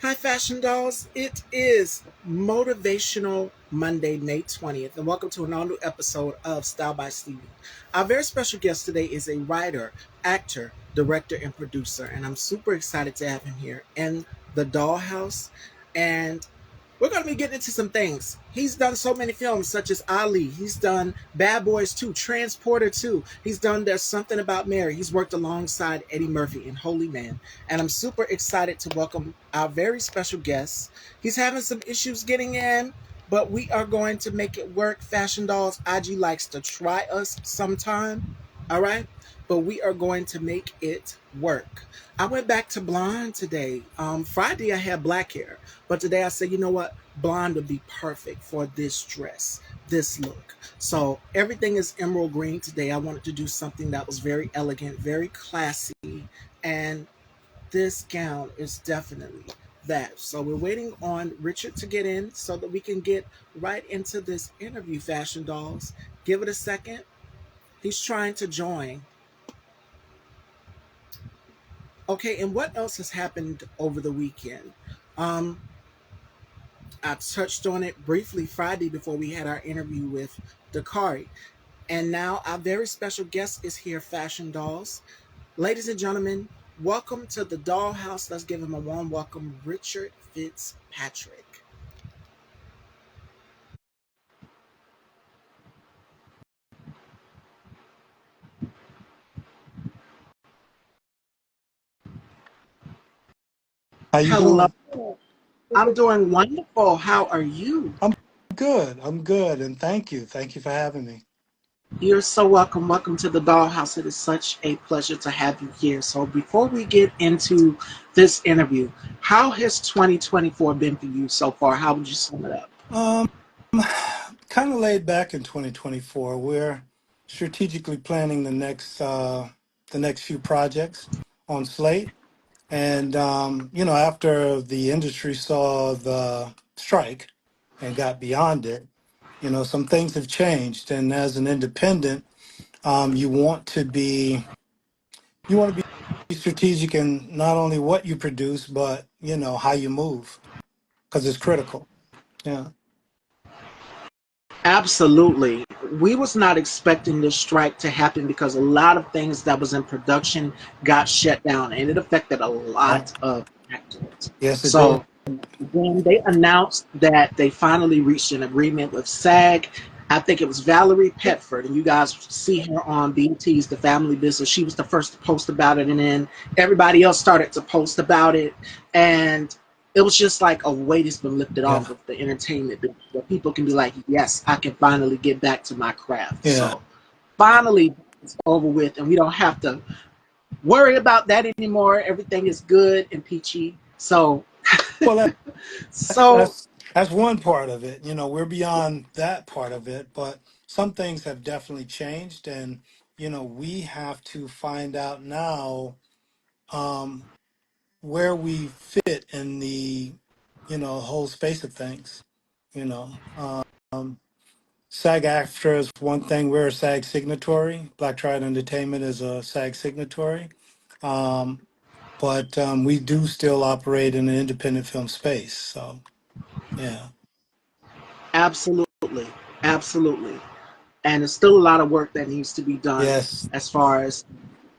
Hi, Fashion Dolls. It is Motivational Monday, May 20th, and welcome to an all new episode of Style by Stevie. Our very special guest today is a writer, actor, director, and producer, and I'm super excited to have him here in the Dollhouse. And we're going to be getting into some things. He's done so many films, such as Ali. He's done Bad Boys 2, Transporter 2. He's done There's Something About Mary. He's worked alongside Eddie Murphy in Holy Man. And I'm super excited to welcome our very special guest. He's having some issues getting in, but we are going to make it work. Fashion Dolls, IG likes to try us sometime. All right? But we are going to make it work. I went back to blonde today. Friday, I had black hair. But today I said, you know what? Blonde would be perfect for this dress, this look. So everything is emerald green today. I wanted to do something that was very elegant, very classy. And this gown is definitely that. So we're waiting on Richard to get in so that we can get right into this interview, Fashion Dolls. Give it a second. He's trying to join. Okay, and what else has happened over the weekend? Um, I touched on it briefly Friday before we had our interview with Dakari. And now our very special guest is here, Fashion Dolls. Ladies and gentlemen, welcome to the Dollhouse. Let's give him a warm welcome, Richard Fitzpatrick. How you Hello. doing? I'm doing wonderful. How are you? I'm good. I'm good, and thank you. Thank you for having me. You're so welcome. Welcome to the Dollhouse. It is such a pleasure to have you here. So, before we get into this interview, how has 2024 been for you so far? How would you sum it up? Um, kind of laid back in 2024. We're strategically planning the next few projects on slate, and after the industry saw the strike and got beyond it, some things have changed. And as an independent, you want to be strategic in not only what you produce, but how you move because it's critical. Yeah. Absolutely. We was not expecting this strike to happen because a lot of things that was in production got shut down and it affected a Yeah. lot of actors. Yes, it did. So when they announced that they finally reached an agreement with SAG, I think it was Valerie Petford, and you guys see her on BET's The Family Business. She was the first to post about it, and then everybody else started to post about it. And it was just like a weight has been lifted off Yeah. of the entertainment business, where people can be like, yes, I can finally get back to my craft. Yeah. So finally, it's over with, and we don't have to worry about that anymore. Everything is good and peachy. So, Well, that's so that's that's one part of it. We're beyond that part of it, but some things have definitely changed, and we have to find out now um, where we fit in the whole space of things. You know, um, SAG-AFTRA is one thing. We're a SAG signatory. Black Triad Entertainment is a SAG signatory. Um, but we do still operate in an independent film space. So, yeah. absolutely, absolutely. And there's still a lot of work that needs to be done Yes. as far as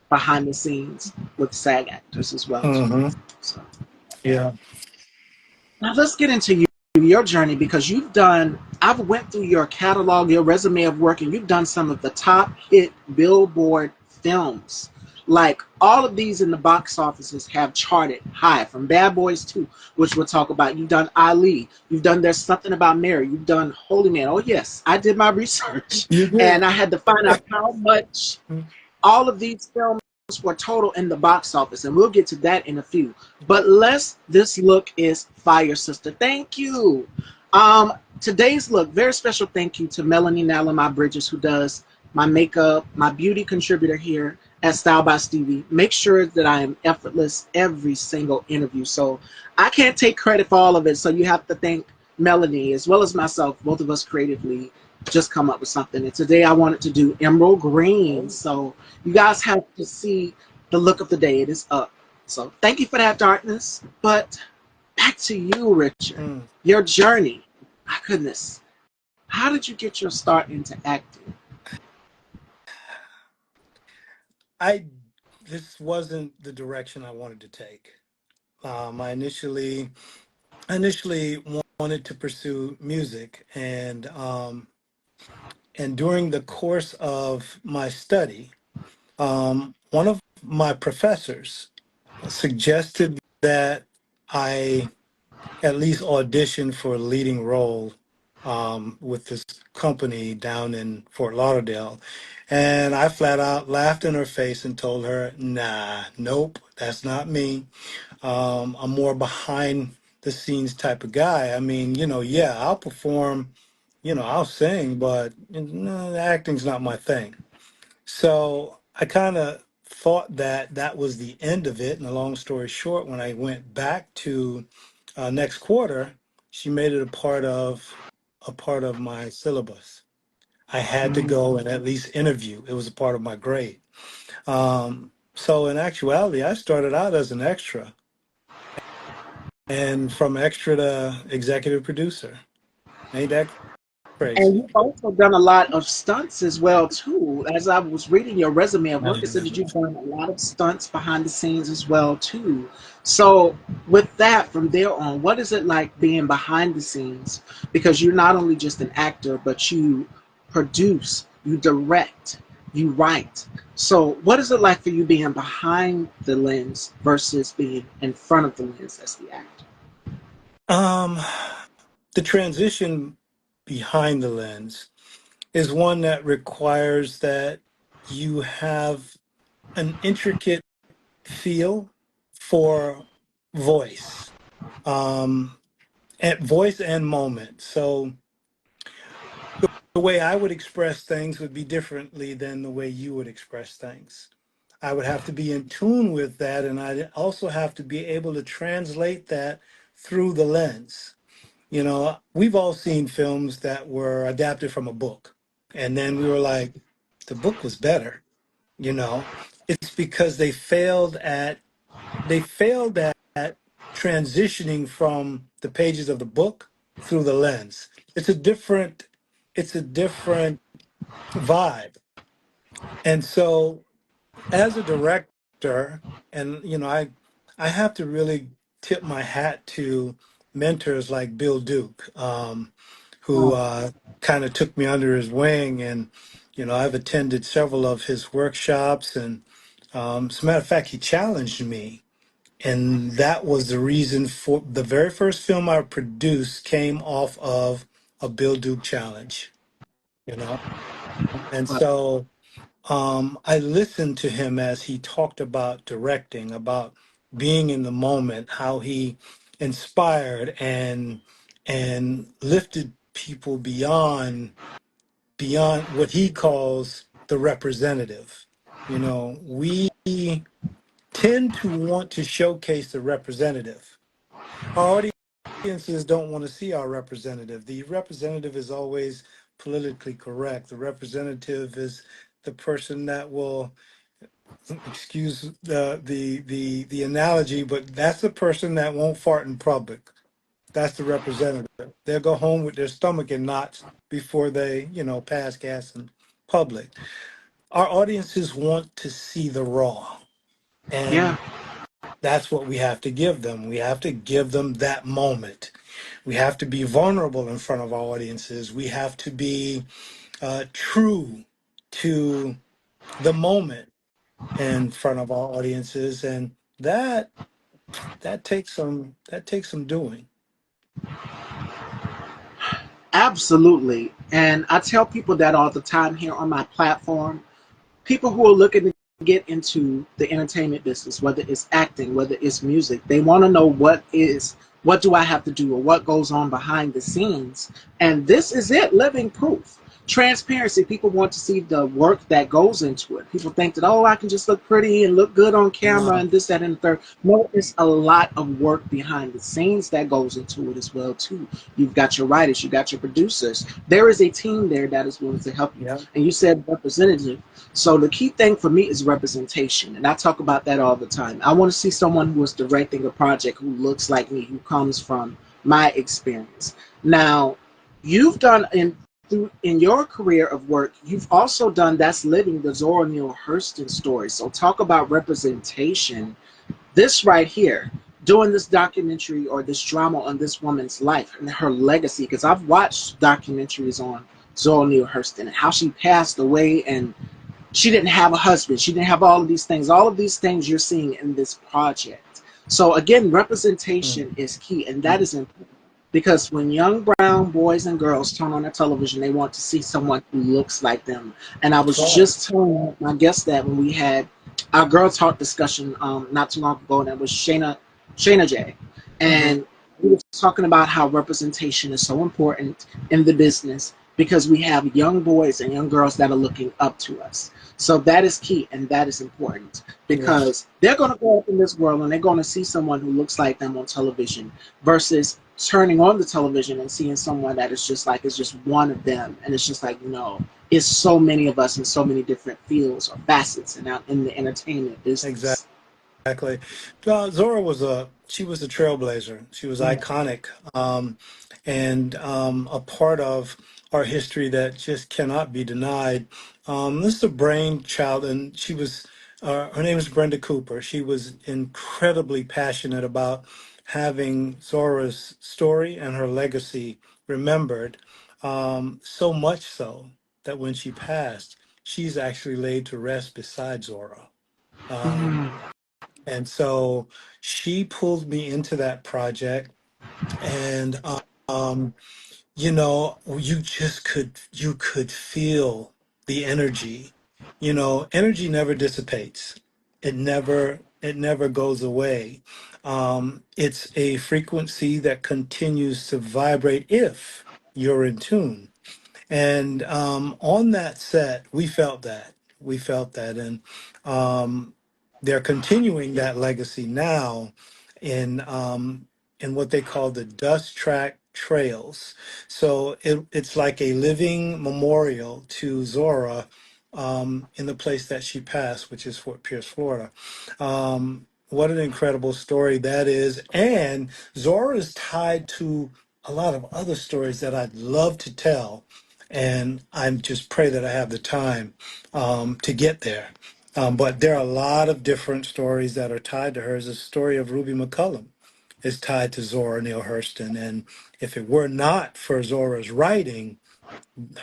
behind the scenes with SAG actors as well too. Hmm. So Yeah. now let's get into your journey because you've done. I've went through your catalog, your resume of work, and you've done some of the top hit Billboard films. Like all of these in the box offices have charted high, from Bad Boys 2, which we'll talk about. You've done Ali. You've done There's Something About Mary. You've done Holy Man. Oh yes, I did my research, You and did. I had to find out how much all of these films were total in the box office, and we'll get to that in a few. But this look is fire, sister. Thank you. Today's look, very special thank you to Melanie Nalama Bridges, who does my makeup, my beauty contributor here at Style by Stevie. Make sure that I am effortless every single interview. So I can't take credit for all of it. So you have to thank Melanie as well as myself, both of us creatively just come up with something. And today I wanted to do emerald green. So you guys have to see the look of the day. It is up. So thank you for that, darkness. But back to you, Richard. Mm. Your journey. My goodness. How did you get your start into acting? I This wasn't the direction I wanted to take. I initially wanted to pursue music, and during the course of my study, one of my professors suggested that I at least audition for a leading role with this company down in Fort Lauderdale. And I flat out laughed in her face and told her, nah, nope, that's not me. I'm more behind the scenes type of guy. I mean, yeah, I'll perform, I'll sing, but no, acting's not my thing. So I kind of thought that that was the end of it. And a long story short, when I went back to next quarter, she made it a part of my syllabus. I had to Mm. go and at least interview. It was a part of my grade. So in actuality, I started out as an extra, and from extra to executive producer. Ain't that And crazy? you've also done a lot of stunts as well too. As I was reading your resume at work, it said that you've done a lot of stunts behind the scenes as well too. So with that, from there on, what is it like being behind the scenes? Because you're not only just an actor, but you produce, you direct, you write. So what is it like for you being behind the lens versus being in front of the lens as the actor? Um, the transition behind the lens is one that requires that you have an intricate feel for voice, um, and voice and moment. So the way I would express things would be differently than the way you would express things. I would have to be in tune with that, and I also have to be able to translate that through the lens. We've all seen films that were adapted from a book, and then we were like, the book was better. You know, it's because they failed at transitioning from the pages of the book through the lens. It's a different vibe. And so as a director, and I have to really tip my hat to mentors like Bill Duke, who Oh, kind of took me under his wing, and I've attended several of his workshops, and as a matter of fact, he challenged me, and that was the reason for the very first film I produced came off of a Bill Duke challenge, you know, and so I listened to him as he talked about directing, about being in the moment, how he inspired and lifted people beyond what he calls the representative. We tend to want to showcase the representative. Our audiences don't want to see our representative. The representative is always politically correct. The representative is the person that will, excuse the analogy, but that's the person that won't fart in public. That's the representative. They'll go home with their stomach in knots before they, pass gas in public. Our audiences want to see the raw, yeah. and that's what we have to give them. We have to give them that moment. We have to be vulnerable in front of our audiences. We have to be true to the moment in front of our audiences, and that takes some doing. Absolutely. And I tell people that all the time here on my platform. People who are looking to get into the entertainment business, whether it's acting, whether it's music, they want to know what do I have to do or what goes on behind the scenes. And this is it, living proof. transparency. People want to see the work that goes into it. People think that, oh, I can just look pretty and look good on camera No. and this, that, and the third. No, it's a lot of work behind the scenes that goes into it as well too. You've got your writers, you got your producers. There is a team there that is willing to help you. Yeah. And you said representative. So the key thing for me is representation, and I talk about that all the time. I want to see someone who is directing a project who looks like me, who comes from my experience. Now, you've done in your career of work, you've also done That's Living, the Zora Neale Hurston story. So talk about representation. This right here, doing this documentary or this drama on this woman's life and her legacy, because I've watched documentaries on Zora Neale Hurston and how she passed away, and she didn't have a husband. She didn't have all of these things. All of these things you're seeing in this project. So again, representation Mm. is key, and that is important because when young brown boys and girls turn on their television, they want to see someone who looks like them. And I That's was right. just telling my guest that when we had our girl talk discussion not too long ago, and that was Shayna J. Hmm. And we were talking about how representation is so important in the business because we have young boys and young girls that are looking up to us. So that is key and that is important Yes. because they're going to grow up in this world and they're going to see someone who looks like them on television versus turning on the television and seeing someone that is just like it's just one of them, and it's just like, no, it's so many of us in so many different fields or facets and out in the entertainment Exactly. business. Exactly. Zora was a trailblazer. She was Mm. iconic, and a part of our history that just cannot be denied. This is a brainchild, and her name is Brenda Cooper. She was incredibly passionate about having Zora's story and her legacy remembered. So much so that when she passed, she's actually laid to rest beside Zora. Um, Mm. and so she pulled me into that project, and um, you could feel the energy. Energy never dissipates. It never goes away. It's a frequency that continues to vibrate if you're in tune. And on that set, we felt that. We felt that. And they're continuing that legacy now in what they call the Dust Track Trails. So it's like a living memorial to Zora in the place that she passed, which is Fort Pierce, Florida. What an incredible story that is. And Zora is tied to a lot of other stories that I'd love to tell, and I just pray that I have the time to get there. But there are a lot of different stories that are tied to her. The story of Ruby McCullum is tied to Zora Neale Hurston, and if it were not for Zora's writing,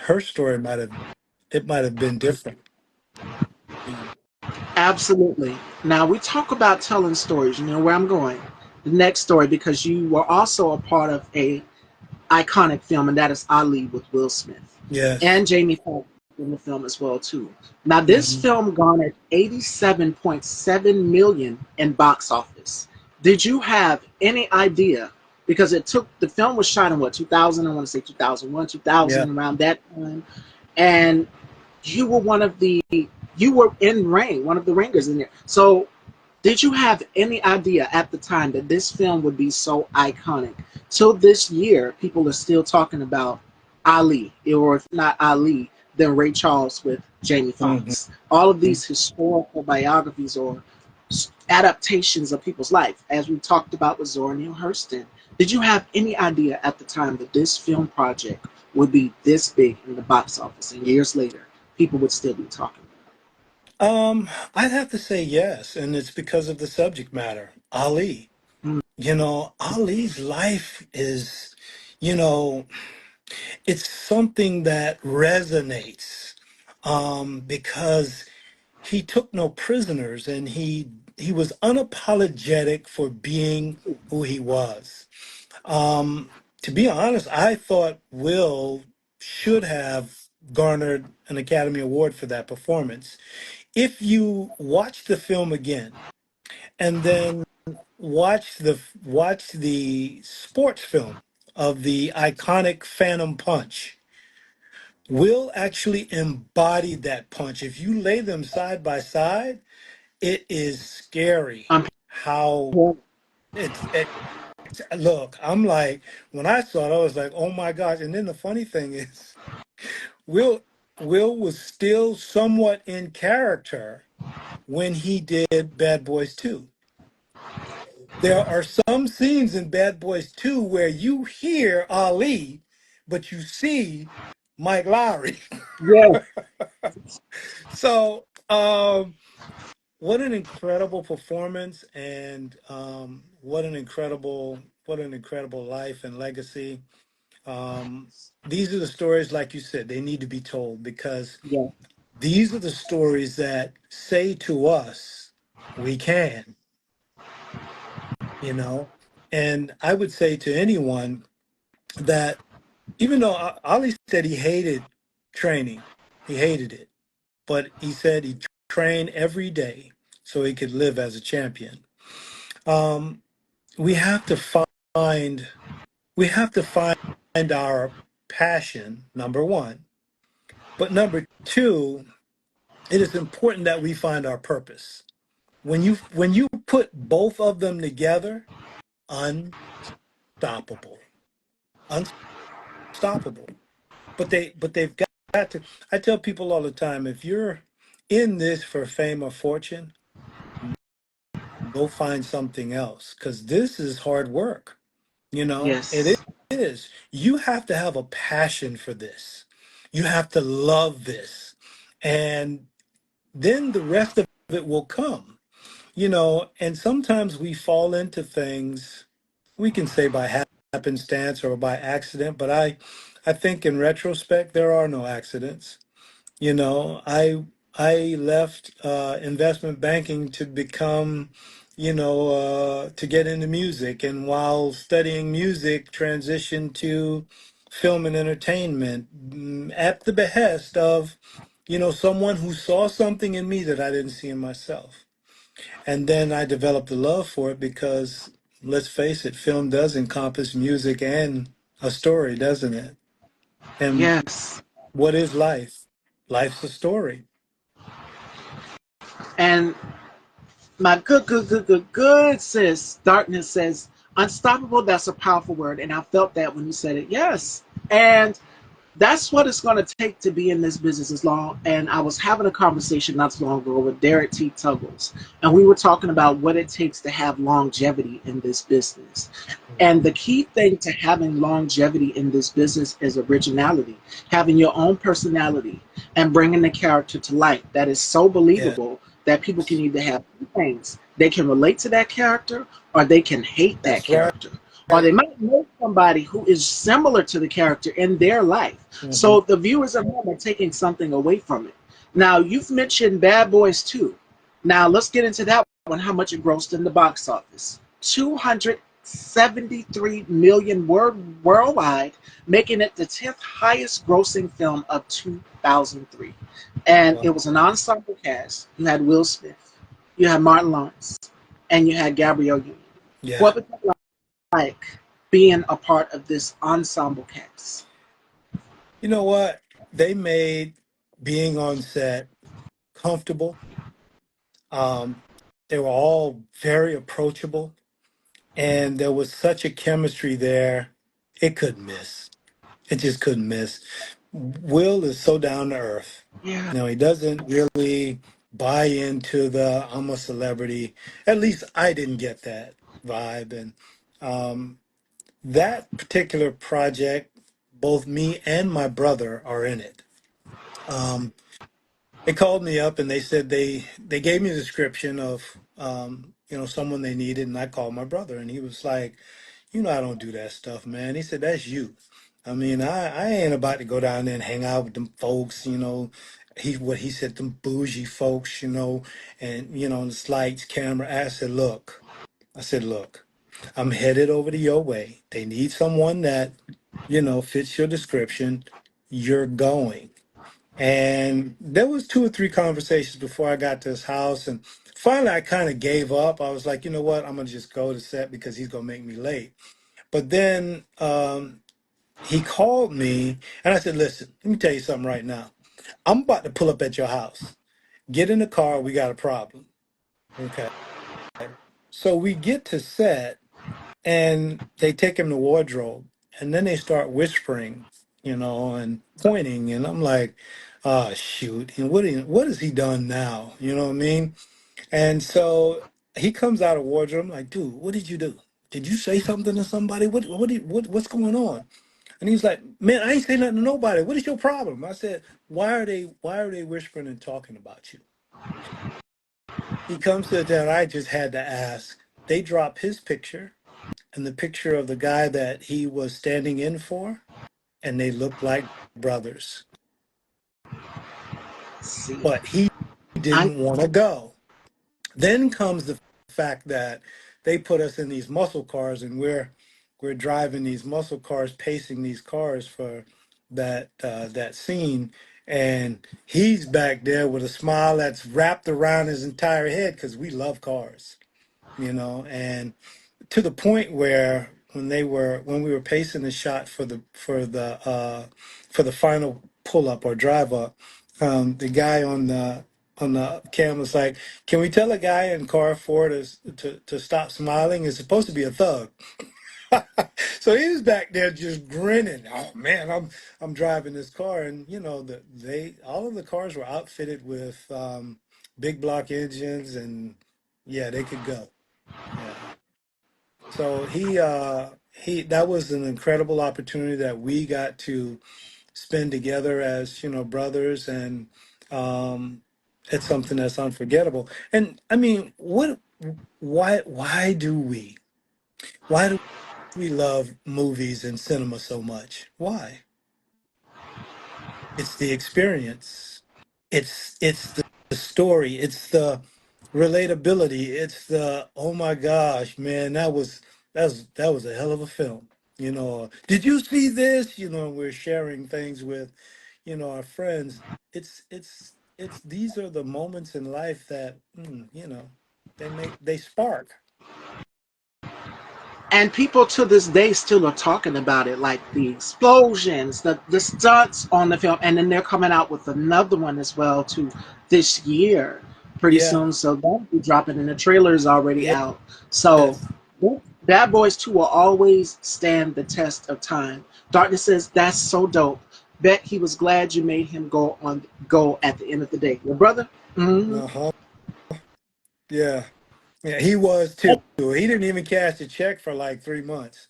her story might have been different. Yeah. Absolutely. Now we talk about telling stories. You know where I'm going. The next story, because you were also a part of a iconic film, and that is Ali with Will Smith Yes. and Jamie Foxx in the film as well too. Now this Hmm. film garnered 87.7 million in box office. Did you have any idea? Because the film was shot in what, 2000? I want to say 2001, Yeah. 2000, around that time, and you were one of the you were in Ring, one of the ringers in there. So did you have any idea at the time that this film would be so iconic? Till this year, people are still talking about Ali, or if not Ali, then Ray Charles with Jamie Hmm. Foxx. All of these historical biographies or adaptations of people's life, as we talked about with Zora Neale Hurston. Did you have any idea at the time that this film project would be this big in the box office, and years later, people would still be talking I'd have to say yes, and it's because of the subject matter, Ali. about it? Ali's life is, you know, it's something that resonates because he took no prisoners, and he was unapologetic for being who he was. To be honest, I thought Will should have garnered an Academy Award for that performance. If you watch the film again and then watch the sports film of the iconic Phantom Punch, Will actually embodied that punch. If you lay them side by side, it is scary I'm how here. it look. I'm like, when I saw it, I was like, oh my gosh. And then the funny thing is, Will Will was still somewhat in character when he did Bad Boys 2. There are some scenes in Bad Boys 2 where you hear Ali, but you see Mike Lowry. Yes, So, what an incredible performance, and what an incredible life and legacy. Um, these are the stories, like you said, they need to be told because yes, these are the stories that say to us, we can, you know. And I would say to anyone that even though Ali said he hated training, he hated it, but he said he trained every day so he could live as a champion. Um, we have to find we have to find our passion, number one. But number two, it is important that we find our purpose. When you put both of them together, unstoppable. Unstoppable. But they've got to. I tell people all the time, if you're in this for fame or fortune, go find something else because this is hard work. It yes, is. You have to have a passion for this. You have to love this. And then the rest of it will come. And sometimes we fall into things we can say by happenstance or by accident, but I think in retrospect there are no accidents. I left investment banking to become, to get into music, and while studying music, transitioned to film and entertainment at the behest of, someone who saw something in me that I didn't see in myself. And then I developed a love for it because, let's face it, film does encompass music and a story, doesn't it? And yes. what is life? Life's a story. And my good sis, Darkness says, unstoppable, that's a powerful word. And I felt that when you said it. Yes. And that's what it's going to take to be in this business as long. And I was having a conversation not too long ago with Derek T. Tuggles, and we were talking about what it takes to have longevity in this business. And the key thing to having longevity in this business is originality, having your own personality and bringing the character to life that is so Yes, believable that people can either have two things. They can relate to that character or they can hate that that's right. character. Or they might know somebody who is similar to the character in their life. Hmm. So the viewers at home are taking something away from it. Now, you've mentioned Bad Boys 2. Now, let's get into that one, how much it grossed in the box office. 273 million worldwide, making it the 10th highest grossing film of 2003. And it Wow. was an ensemble cast. You had Will Smith, you had Martin Lawrence, and you had Gabrielle Union. Yeah. What was it like being a part of this ensemble cast? You know what? They made being on set comfortable. Um, they were all very approachable, and there was such a chemistry there. It couldn't miss. It just couldn't miss. Will is so down to earth. Yeah. He doesn't really buy into the I'm a celebrity. At least I didn't get that vibe. And um, that particular project, both me and my brother are in it. Um, they called me up and they said they gave me a description of someone they needed, and I called my brother and he was like, I don't do that stuff, man. He said, that's you. I mean, I ain't about to go down there and hang out with them folks, what he said, them bougie folks, and the lights, camera. I said, look, I'm headed over to your way. They need someone that, fits your description. You're going. And there was two or three conversations before I got to his house. And finally I kind of gave up. I was like, you know what? I'm gonna just go to set because he's gonna make me late. But then He called me and I said, listen, let me tell you something right now. I'm about to pull up at your house. Get in the car. We got a problem. Okay. So we get to set and they take him to wardrobe and then they start whispering, and pointing. And I'm like, oh, shoot. And what has he done now? You know what I mean? And so he comes out of wardrobe. I'm like, dude, what did you do? Did you say something to somebody? What's going on? And he's like, man, I ain't say nothing to nobody. What is your problem? I said, why are they whispering and talking about you? He comes to that. I just had to ask. They drop his picture and the picture of the guy that he was standing in for, and they look like brothers. See, But he I didn't want to go. Then comes the fact that they put us in these muscle cars, and we're driving these muscle cars, pacing these cars for that scene, and he's back there with a smile that's wrapped around his entire head because we love cars, and to the point where when we were pacing the shot for the final pull up or drive up, the guy on the cam was like, "Can we tell a guy in car four to stop smiling? It's supposed to be a thug." So he was back there just grinning. Oh man, I'm driving this car, and they all of the cars were outfitted with big block engines, and yeah, they could go. Yeah. So he that was an incredible opportunity that we got to spend together as brothers, and um, it's something that's unforgettable. And I mean, why do we love movies and cinema so much? Why? It's the experience. It's the story. It's the relatability. It's the, oh my gosh, man, that was a hell of a film. Did you see this? We're sharing things with, our friends. It's these are the moments in life that they spark. and people to this day still are talking about it, like the explosions, the stunts on the film, and then they're coming out with another one as well too this year, pretty Yeah. soon. So that'll be dropping, and the trailer is already out. So Yes. Bad Boys 2 will always stand the test of time. Darkness says that's so dope. Bet he was glad you made him go at the end of the day. Your brother? Mm-hmm. Uh-huh. Yeah. Yeah, he was too. He didn't even cash a check for like 3 months.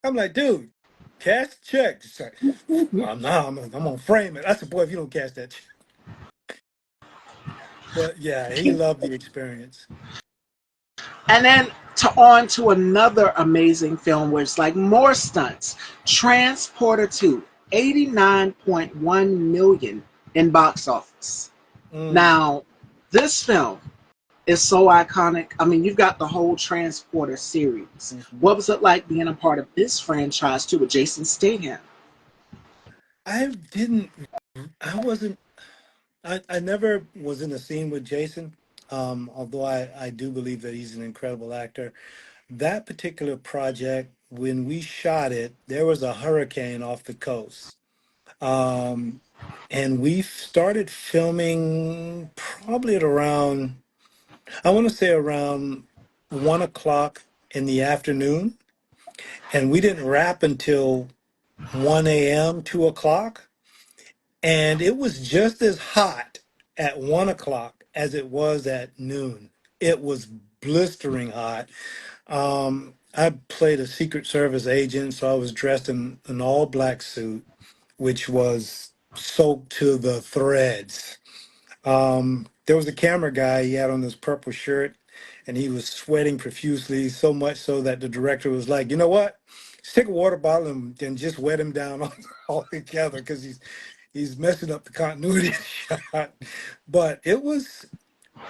I'm like, dude, cash the check. He's like, no, I'm gonna frame it. I said, boy, if you don't cash that check. But yeah, he loved the experience. And then on to another amazing film where it's like more stunts. Transporter 2, 89.1 million in box office. Mm, Now, this film is so iconic. I mean, you've got the whole Transporter series. mhm. What was it like being a part of this franchise too with Jason Statham? I didn't. I wasn't. I never was in a scene with Jason. Although I do believe that he's an incredible actor. That particular project, when we shot it, there was a hurricane off the coast. Um, and we started filming probably at around, I want to say around 1 o'clock in the afternoon. And we didn't wrap until 1 a.m., 2 o'clock. And it was just as hot at 1 o'clock as it was at noon. It was blistering hot. I played a Secret Service agent, so I was dressed in an all black suit, which was soaked to the threads. There was a camera guy. He had on this purple shirt, and he was sweating profusely, so much so that the director was like, "You know what? Just take a water bottle and just wet him down altogether because he's messing up the continuity of the shot." But it was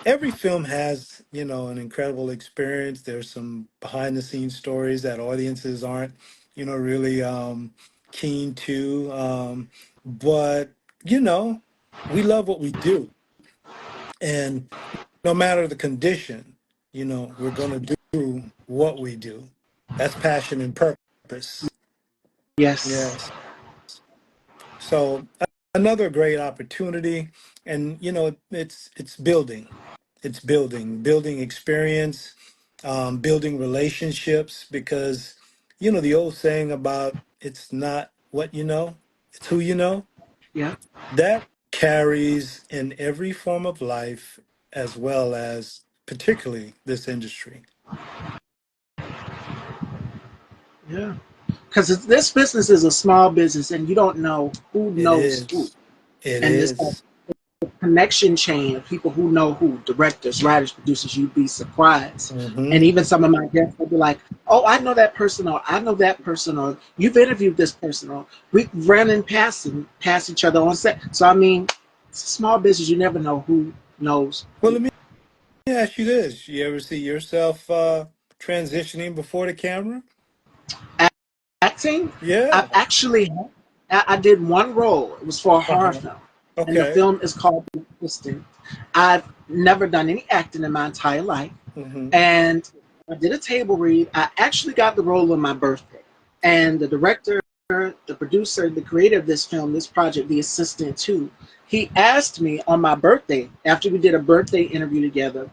every film has an incredible experience. There's some behind the scenes stories that audiences aren't really keen to, but you know we love what we do, and no matter the condition, we're going to do what we do. That's passion and purpose. purpose. Yes. Yes. So another great opportunity, and it's building, building experience, building relationships, because the old saying about it's not what you know, it's who you know. Yeah. That carries in every form of life, as well as particularly this industry. Yeah. Because this business is a small business, and you don't know who It knows who. is. It And this is. connection chain of people who know who, directors, writers, producers, you'd be surprised. And Mm-hmm. even some of my guests will be like, oh, I know that person, or I know that person, or you've interviewed this person, or we ran in passing past each other on set. So I mean, it's a small business, you never know who knows Well, who. let me ask you this: you ever see yourself transitioning before the camera? Acting, I've Yeah. actually I did one role. It was for a horror Uh-huh. film, and the Okay. film is called The Assistant. I've never done any acting in my entire life. Mm-hmm. And I did a table read. I actually got the role on my birthday. And the director, the producer, the creator of this film, this project, the assistant too, he asked me on my birthday, after we did a birthday interview together,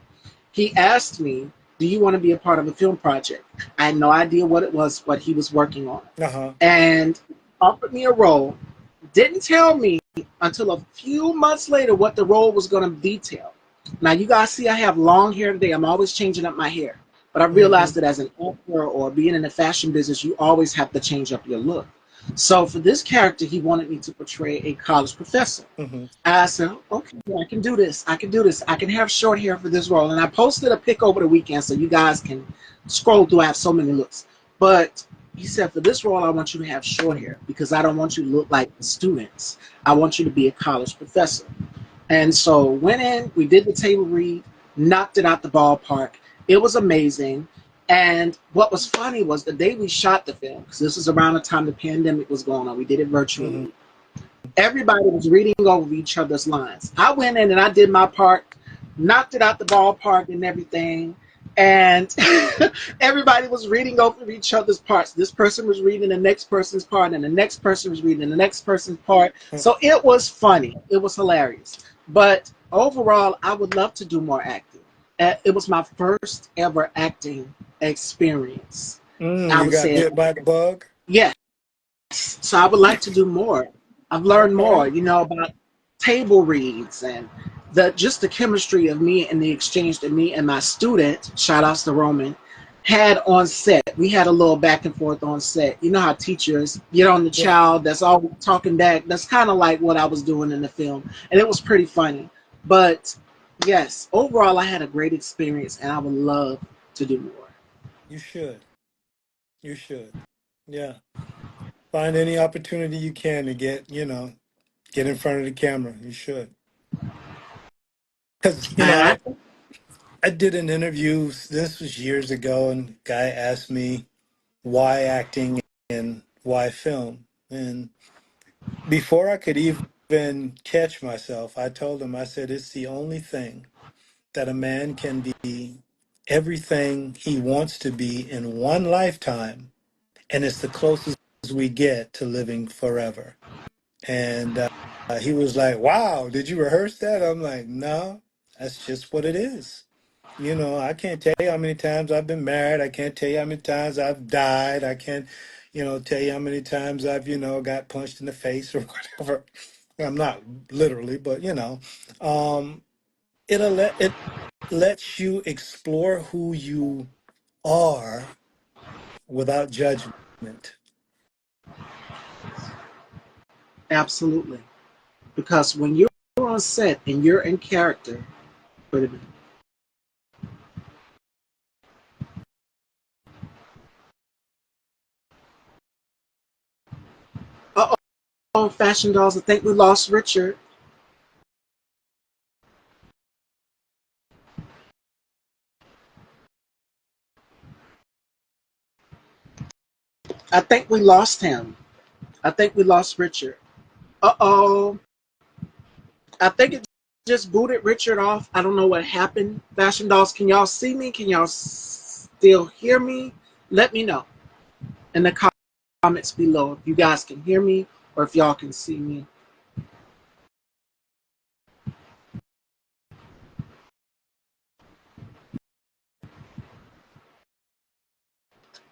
he asked me, do you want to be a part of a film project? I had no idea what it was, what he was working on. Uh-huh. And offered me a role, didn't tell me until a few months later what the role was going to detail. Now, you guys see I have long hair today. I'm always changing up my hair. But I Mm-hmm. realized that as an actor or being in the fashion business, you always have to change up your look. So for this character, he wanted me to portray a college professor. Mm-hmm. I said, okay, I can do this. I can do this. I can have short hair for this role. And I posted a pic over the weekend so you guys can scroll through. I have so many looks. But he said, for this role, I want you to have short Mm-hmm. hair because I don't want you to look like the students. I want you to be a college professor. And so went in, we did the table read, knocked it out the ballpark. It was amazing. And what was funny was the day we shot the film, because this was around the time the pandemic was going on, we did it Mm-hmm. virtually. Everybody was reading over each other's lines. I went in and I did my part, knocked it out the ballpark and everything. And everybody was reading over each other's parts. This person was reading the next person's part, and the next person was reading the next person's part. So it was funny. It was hilarious. But overall, I would love to do more acting. It was my first ever acting experience. I You would got say, bit by the bug? yes, so I would like to do more. I've learned more, Okay. about table reads and the just the chemistry of me and the exchange that me and my student, shout outs to Roman, had on set. We had a little back and forth on set. You know how teachers get on the Yeah. child that's all talking back. That's kind of like what I was doing in the film. And it was pretty funny. But yes, overall I had a great experience and I would love to do more. You should. You should. Yeah. Find any opportunity you can to get in front of the camera. You should. Because, And I I did an interview, this was years ago, and a guy asked me why acting and why film. And before I could even catch myself, I told him, I said, it's the only thing that a man can be everything he wants to be in one lifetime, and it's the closest we get to living forever. And he was like, wow, did you rehearse that? I'm like, no, that's just what it is. I can't tell you how many times I've been married. I can't tell you how many times I've died. I can't, tell you how many times I've, got punched in the face or whatever. I'm not literally, but um, it lets you explore who you are without judgment. absolutely. Because when you're on set and you're in character, wait a minute. Oh, fashion dolls, I think we lost Richard. I think we lost him. I think we lost Richard. Uh-oh. I think it just booted Richard off. I don't know what happened. Fashion dolls, can y'all see me? Can y'all still hear me? Let me know in the comments. comments below if you guys can hear me or if y'all can see me.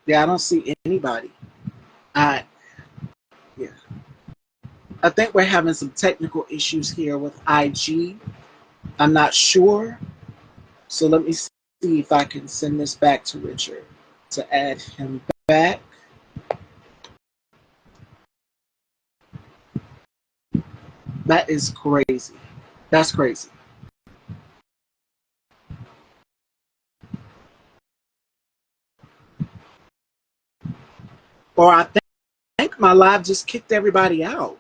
Yeah, I don't see anybody. I yeah. I think we're having some technical issues here with IG. I'm not sure. So let me see if I can send this back to Richard to add him back. That is crazy. That's crazy. Or I think my live just kicked everybody out.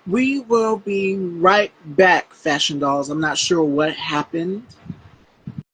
We will be right back, Fashion Dolls. I'm not sure what happened.